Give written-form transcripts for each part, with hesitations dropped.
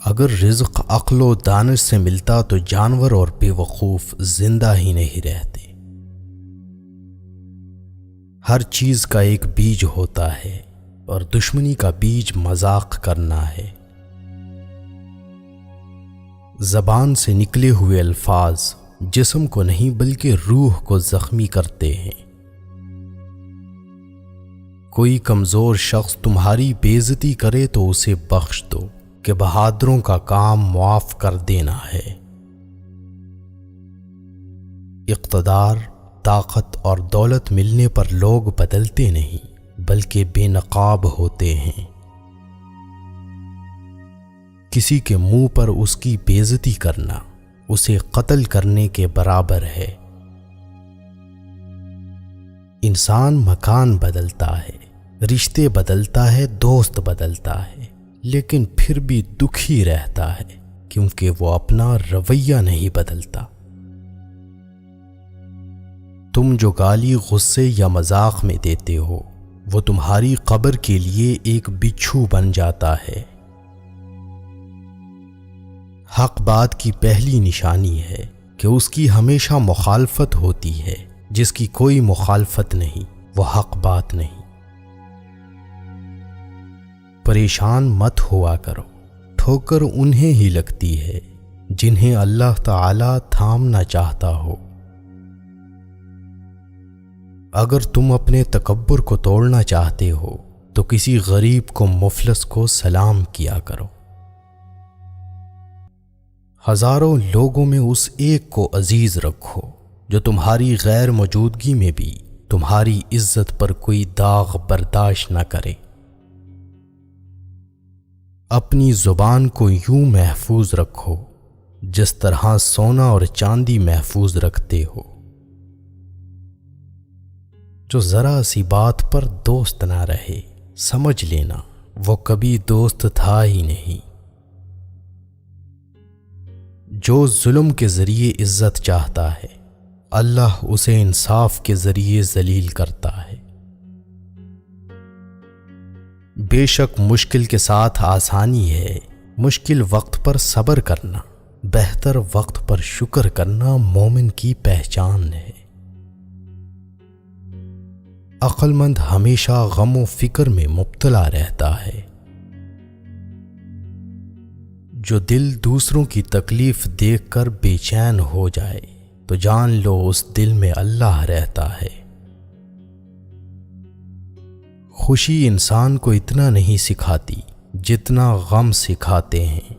اگر رزق عقل و دانش سے ملتا تو جانور اور بے وقوف زندہ ہی نہیں رہتے۔ ہر چیز کا ایک بیج ہوتا ہے اور دشمنی کا بیج مذاق کرنا ہے۔ زبان سے نکلے ہوئے الفاظ جسم کو نہیں بلکہ روح کو زخمی کرتے ہیں۔ کوئی کمزور شخص تمہاری بے عزتی کرے تو اسے بخش دو کہ بہادروں کا کام معاف کر دینا ہے۔ اقتدار، طاقت اور دولت ملنے پر لوگ بدلتے نہیں بلکہ بے نقاب ہوتے ہیں۔ کسی کے منہ پر اس کی بے عزتی کرنا اسے قتل کرنے کے برابر ہے۔ انسان مکان بدلتا ہے، رشتے بدلتا ہے، دوست بدلتا ہے، لیکن پھر بھی دکھی رہتا ہے کیونکہ وہ اپنا رویہ نہیں بدلتا۔ تم جو گالی غصے یا مذاق میں دیتے ہو وہ تمہاری قبر کے لیے ایک بچھو بن جاتا ہے۔ حق بات کی پہلی نشانی ہے کہ اس کی ہمیشہ مخالفت ہوتی ہے، جس کی کوئی مخالفت نہیں وہ حق بات نہیں۔ پریشان مت ہوا کرو، ٹھوکر انہیں ہی لگتی ہے جنہیں اللہ تعالی تھامنا چاہتا ہو۔ اگر تم اپنے تکبر کو توڑنا چاہتے ہو تو کسی غریب کو مفلس کو سلام کیا کرو۔ ہزاروں لوگوں میں اس ایک کو عزیز رکھو جو تمہاری غیر موجودگی میں بھی تمہاری عزت پر کوئی داغ برداشت نہ کرے۔ اپنی زبان کو یوں محفوظ رکھو جس طرح سونا اور چاندی محفوظ رکھتے ہو۔ جو ذرا سی بات پر دوست نہ رہے سمجھ لینا وہ کبھی دوست تھا ہی نہیں۔ جو ظلم کے ذریعے عزت چاہتا ہے اللہ اسے انصاف کے ذریعے ذلیل کرتا ہے۔ بے شک مشکل کے ساتھ آسانی ہے، مشکل وقت پر صبر کرنا، بہتر وقت پر شکر کرنا مومن کی پہچان ہے۔ عقل مند ہمیشہ غم و فکر میں مبتلا رہتا ہے۔ جو دل دوسروں کی تکلیف دیکھ کر بے چین ہو جائے تو جان لو اس دل میں اللہ رہتا ہے۔ خوشی انسان کو اتنا نہیں سکھاتی جتنا غم سکھاتے ہیں۔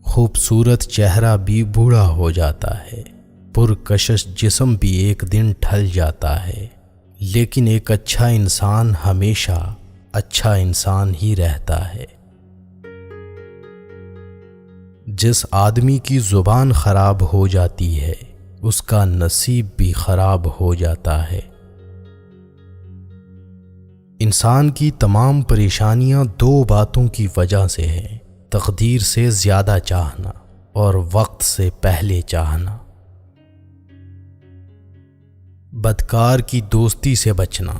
خوبصورت چہرہ بھی بوڑھا ہو جاتا ہے، پرکشش جسم بھی ایک دن ڈھل جاتا ہے، لیکن ایک اچھا انسان ہمیشہ اچھا انسان ہی رہتا ہے۔ جس آدمی کی زبان خراب ہو جاتی ہے اس کا نصیب بھی خراب ہو جاتا ہے۔ انسان کی تمام پریشانیاں دو باتوں کی وجہ سے ہیں، تقدیر سے زیادہ چاہنا اور وقت سے پہلے چاہنا۔ بدکار کی دوستی سے بچنا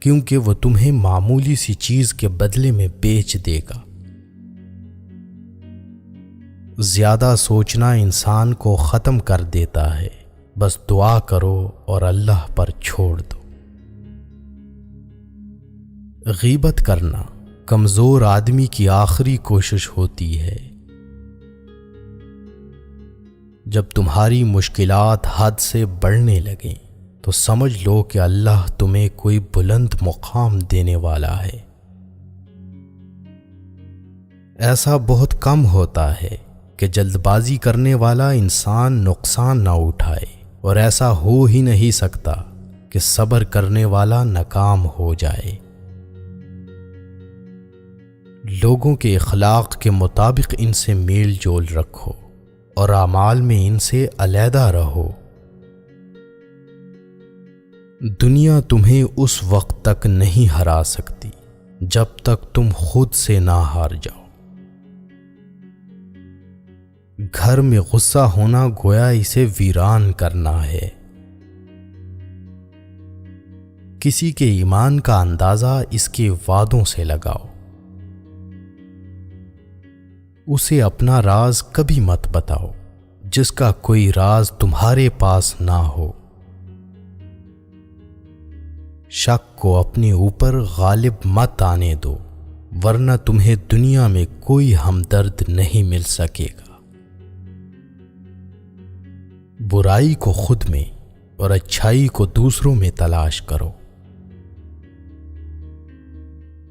کیونکہ وہ تمہیں معمولی سی چیز کے بدلے میں بیچ دے گا۔ زیادہ سوچنا انسان کو ختم کر دیتا ہے، بس دعا کرو اور اللہ پر چھوڑ دو۔ غیبت کرنا کمزور آدمی کی آخری کوشش ہوتی ہے۔ جب تمہاری مشکلات حد سے بڑھنے لگیں تو سمجھ لو کہ اللہ تمہیں کوئی بلند مقام دینے والا ہے۔ ایسا بہت کم ہوتا ہے کہ جلد بازی کرنے والا انسان نقصان نہ اٹھائے، اور ایسا ہو ہی نہیں سکتا کہ صبر کرنے والا ناکام ہو جائے۔ لوگوں کے اخلاق کے مطابق ان سے میل جول رکھو اور اعمال میں ان سے علیحدہ رہو۔ دنیا تمہیں اس وقت تک نہیں ہرا سکتی جب تک تم خود سے نہ ہار جاؤ۔ گھر میں غصہ ہونا گویا اسے ویران کرنا ہے۔ کسی کے ایمان کا اندازہ اس کے وعدوں سے لگاؤ۔ اسے اپنا راز کبھی مت بتاؤ جس کا کوئی راز تمہارے پاس نہ ہو۔ شک کو اپنے اوپر غالب مت آنے دو، ورنہ تمہیں دنیا میں کوئی ہمدرد نہیں مل سکے گا۔ برائی کو خود میں اور اچھائی کو دوسروں میں تلاش کرو۔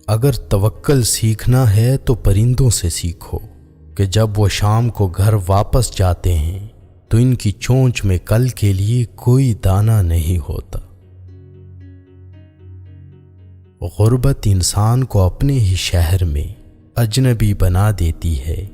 اگر توکل سیکھنا ہے تو پرندوں سے سیکھو کہ جب وہ شام کو گھر واپس جاتے ہیں تو ان کی چونچ میں کل کے لیے کوئی دانہ نہیں ہوتا۔ غربت انسان کو اپنے ہی شہر میں اجنبی بنا دیتی ہے۔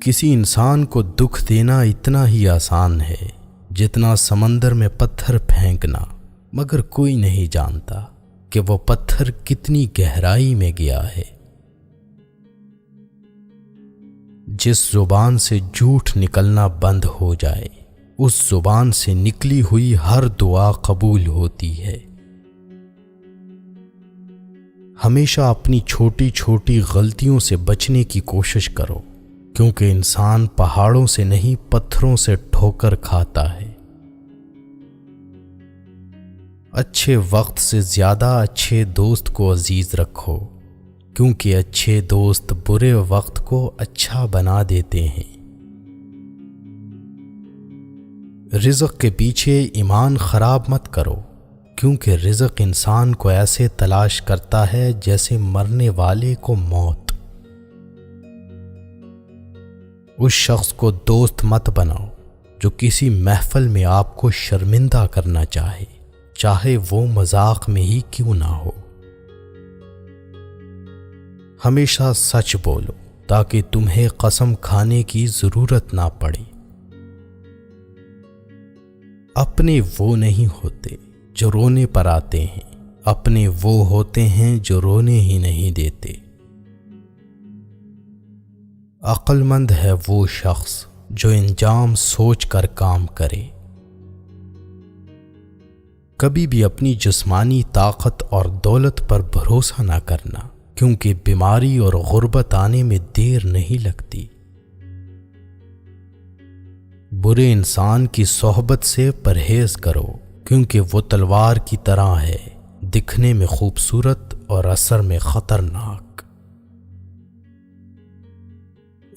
کسی انسان کو دکھ دینا اتنا ہی آسان ہے جتنا سمندر میں پتھر پھینکنا، مگر کوئی نہیں جانتا کہ وہ پتھر کتنی گہرائی میں گیا ہے۔ جس زبان سے جھوٹ نکلنا بند ہو جائے، اس زبان سے نکلی ہوئی ہر دعا قبول ہوتی ہے۔ ہمیشہ اپنی چھوٹی چھوٹی غلطیوں سے بچنے کی کوشش کرو، کیونکہ انسان پہاڑوں سے نہیں پتھروں سے ٹھوکر کھاتا ہے۔ اچھے وقت سے زیادہ اچھے دوست کو عزیز رکھو، کیونکہ اچھے دوست برے وقت کو اچھا بنا دیتے ہیں۔ رزق کے پیچھے ایمان خراب مت کرو، کیونکہ رزق انسان کو ایسے تلاش کرتا ہے جیسے مرنے والے کو موت۔ اس شخص کو دوست مت بناؤ جو کسی محفل میں آپ کو شرمندہ کرنا چاہے وہ مذاق میں ہی کیوں نہ ہو۔ ہمیشہ سچ بولو تاکہ تمہیں قسم کھانے کی ضرورت نہ پڑے۔ اپنے وہ نہیں ہوتے جو رونے پر آتے ہیں، اپنے وہ ہوتے ہیں جو رونے ہی نہیں دیتے۔ عقل مند ہے وہ شخص جو انجام سوچ کر کام کرے۔ کبھی بھی اپنی جسمانی طاقت اور دولت پر بھروسہ نہ کرنا، کیونکہ بیماری اور غربت آنے میں دیر نہیں لگتی۔ برے انسان کی صحبت سے پرہیز کرو، کیونکہ وہ تلوار کی طرح ہے، دکھنے میں خوبصورت اور اثر میں خطرناک۔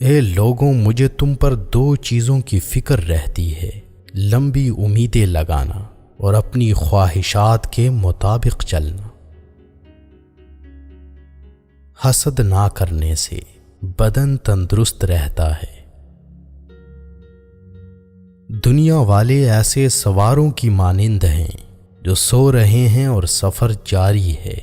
اے لوگوں، مجھے تم پر دو چیزوں کی فکر رہتی ہے، لمبی امیدیں لگانا اور اپنی خواہشات کے مطابق چلنا۔ حسد نہ کرنے سے بدن تندرست رہتا ہے۔ دنیا والے ایسے سواروں کی مانند ہیں جو سو رہے ہیں اور سفر جاری ہے۔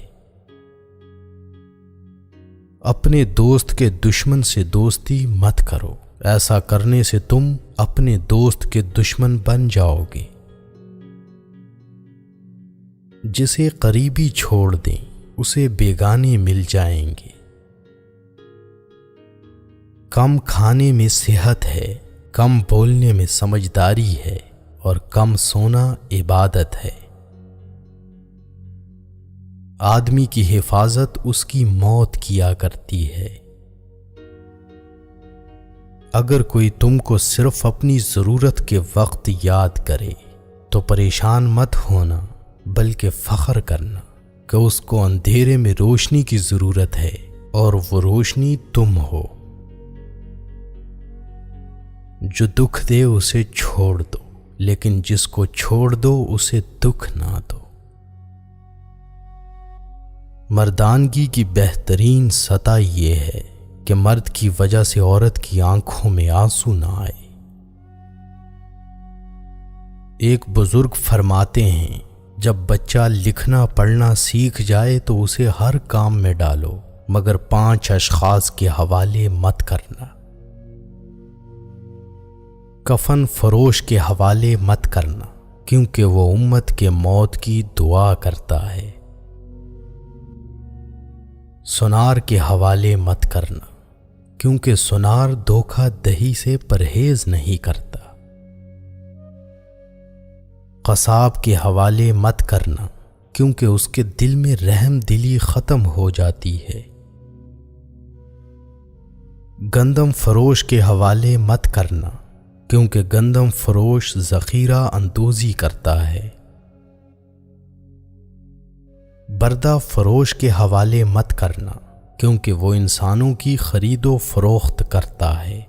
اپنے دوست کے دشمن سے دوستی مت کرو، ایسا کرنے سے تم اپنے دوست کے دشمن بن جاؤ گے۔ جسے قریبی چھوڑ دیں اسے بیگانے مل جائیں گے۔ کم کھانے میں صحت ہے، کم بولنے میں سمجھداری ہے، اور کم سونا عبادت ہے۔ آدمی کی حفاظت اس کی موت کیا کرتی ہے۔ اگر کوئی تم کو صرف اپنی ضرورت کے وقت یاد کرے تو پریشان مت ہونا، بلکہ فخر کرنا کہ اس کو اندھیرے میں روشنی کی ضرورت ہے اور وہ روشنی تم ہو۔ جو دکھ دے اسے چھوڑ دو، لیکن جس کو چھوڑ دو اسے دکھ نہ دو۔ مردانگی کی بہترین سطح یہ ہے کہ مرد کی وجہ سے عورت کی آنکھوں میں آنسو نہ آئے۔ ایک بزرگ فرماتے ہیں، جب بچہ لکھنا پڑھنا سیکھ جائے تو اسے ہر کام میں ڈالو، مگر 5 اشخاص کے حوالے مت کرنا۔ کفن فروش کے حوالے مت کرنا، کیونکہ وہ امت کے موت کی دعا کرتا ہے۔ سونار کے حوالے مت کرنا، کیونکہ سونار دھوکہ دہی سے پرہیز نہیں کرتا۔ قصاب کے حوالے مت کرنا، کیونکہ اس کے دل میں رحم دلی ختم ہو جاتی ہے۔ گندم فروش کے حوالے مت کرنا، کیونکہ گندم فروش ذخیرہ اندوزی کرتا ہے۔ بردہ فروش کے حوالے مت کرنا، کیونکہ وہ انسانوں کی خرید و فروخت کرتا ہے۔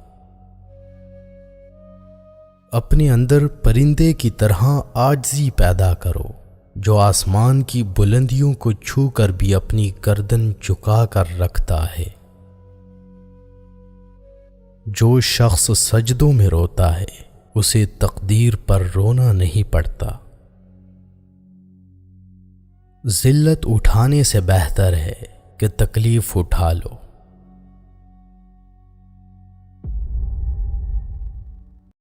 اپنے اندر پرندے کی طرح عاجزی پیدا کرو، جو آسمان کی بلندیوں کو چھو کر بھی اپنی گردن جھکا کر رکھتا ہے۔ جو شخص سجدوں میں روتا ہے اسے تقدیر پر رونا نہیں پڑتا۔ ذلت اٹھانے سے بہتر ہے کہ تکلیف اٹھا لو۔